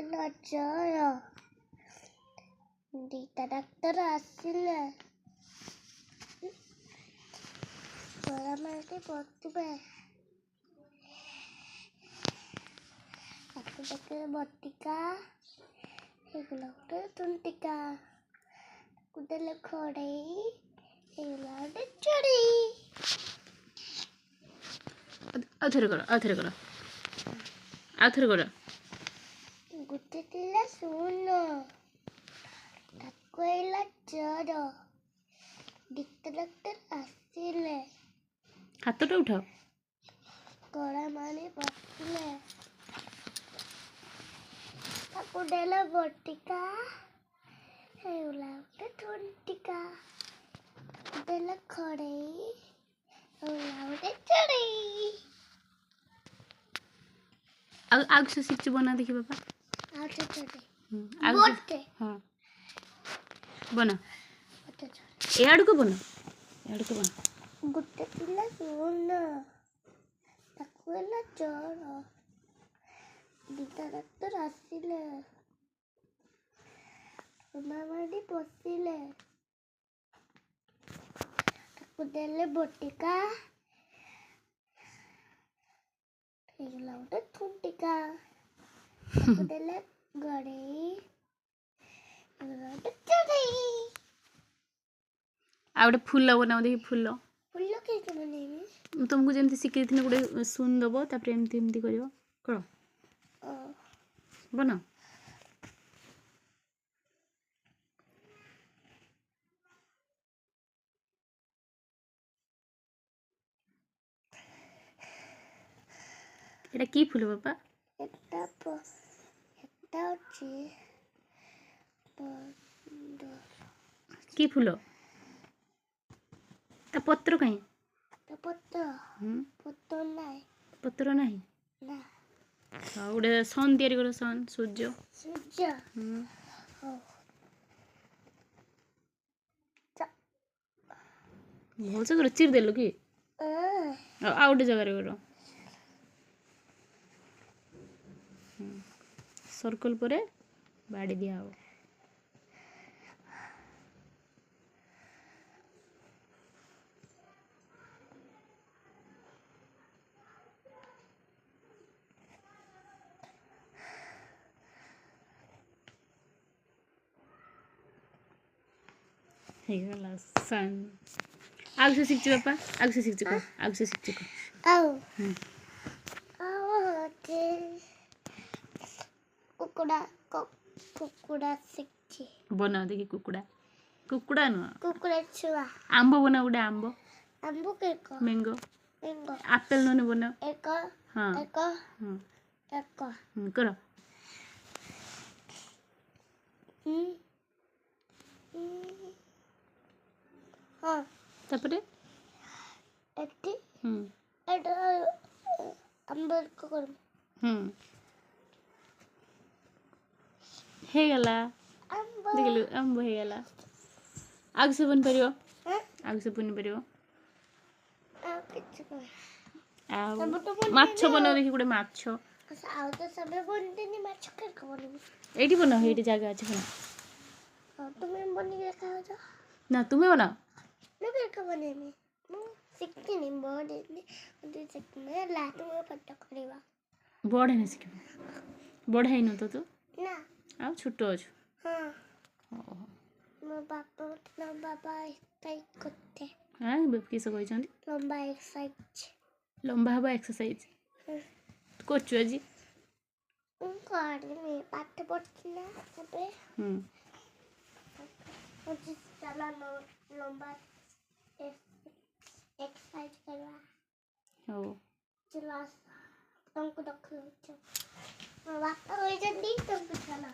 ନଜର ଦିଟା ଡାକ୍ତର ଆସିଲେ ପରାମର୍ଶ ବସିବେ ତାକୁ ଦେଖିଲେ ବଟିକା ହେଇଗଲା ଗୋଟେ ତୁଣ୍ଟିକା ତାକୁ ଦେଲେ ଖଡ଼େଇ ହେଇଗଲା ଗୋଟେ ଚଢ଼େଇ ଆଉଥରେ କର ଗୋଟେ ଥିଲା ଶୂନ ତାକୁ ହେଲା ଜର ଦିଟା ଡାକ୍ତର ଆସିଲେ ହାତଟା ଉଠାଅ କଳା ମାରି ବସିଲେ ତାକୁ ଦେଲେ ବଟିକା ହେଇଗଲା ଗୋଟେ ତୁଣ୍ଟିକା ତାକୁ ଦେଲେ ଖଡ଼େଇ ହେଇଗଲା ଗୋଟେ ଚଢ଼େଇ ଆଉ କିଛି ଶିଖଛୁ ବନା ଦେଖି ବାପା ଆଉ ଗୋଟେ ହଁ ବନା ଏ ଆଡ଼କୁ ବନା ଗୋଟେ ଥିଲା ଶୂନ ତାକୁ ହେଲା ଜର ଦିଟା ଡାକ୍ତର ଆସିଲେ ମାମାଟି ବସିଲେ ତାକୁ ଦେଲେ ବଟିକା ହେଇଗଲା ଗୋଟେ ତୁଣ୍ଟିକା ତାକୁ ଦେଲେ ଗଡ଼େଇ ହେଇଗଲା ଗୋଟେ ଚଢ଼େଇ ଆଉ ଗୋଟେ ଫୁଲ ବନାଅ ଦେଖି ଫୁଲ କେମିତି ବନେଇବି ମୁଁ ତୁମକୁ ଯେମିତି ଶିଖେଇଥିଲି ଗୋଟେ ଶୂନ ଦେବ ତାପରେ ଏମିତି କରିବ କର ବନାଅ এটা কি ফুল বাবা এটা হচ্ছে কি ফুল তা পত্র কাହିଁ ପତ୍ର ନାହିଁ ନା ଆଉ ଗୋଟେ ସନ୍ ତିଆରି କର ସନ୍ ସୂର୍ଯ୍ୟ ଭଲସେ କର ଚିରି ଦେଲୁ କି ଆଉ ଗୋଟେ ଜାଗାରେ କର ସର୍କଲ ପରେ ବାଡ଼ି ଦିଆହବ ହେଇଗଲା ସନ୍ ଆଉ ସେ ଶିଖଛୁ ବାପା ଆଉ ସେ ଶିଖଛୁ ଆଉ ହচ্ছে କୁକୁଡ଼ା ଶିଖଛି ବନାଅ ଦେଖି କୁକୁଡ଼ା ନୁହଁ କୁକୁଡ଼ା ଛୁଆ ଆମ୍ବ ବନାଅ ଗୋଟେ ଆମ୍ବ ମ୍ୟାଙ୍ଗୋ ଆପେଲ ନହେଲେ ବନାଅ ହଁ କର ତାପରେ ଏଠି ଏଟା ଆମ୍ବ ହେଇଗଲା ଦେଖିଲୁ ଆମ୍ବ ହେଇଗଲା ଆଉ ସେ ବନିପାରିବ ଆଉ ମାଛ ବନାଅ ଦେଖି ଗୋଟେ ମାଛ ଏଇଠି ବନାଅ ଏଇଠି ଜାଗା ଅଛି ବନାଅ ନା ତୁମେ ବନାଅ ବଡ଼ ହେଇନି ଶିଖିବ ବଡ଼ ହେଇନୁ ତ ତୁ ଆଉ ଛୋଟ ଅଛୁ ମୋ ବାପା କିସ କହିଛନ୍ତି ଲମ୍ବା ଲମ୍ବା ହବ ଏକ୍ସରସାଇଜ କରୁଛୁ ଆଜି ପାଠ ପଢୁଥିଲା ଏବେ ଲମ୍ବା ଏକ୍ସରସାଇଜ କରିବା ହଉ ତମକୁ ଦେଖୁଛୁ ମୋ ବାପା କହିଛନ୍ତି ତମକୁ ଚାଲ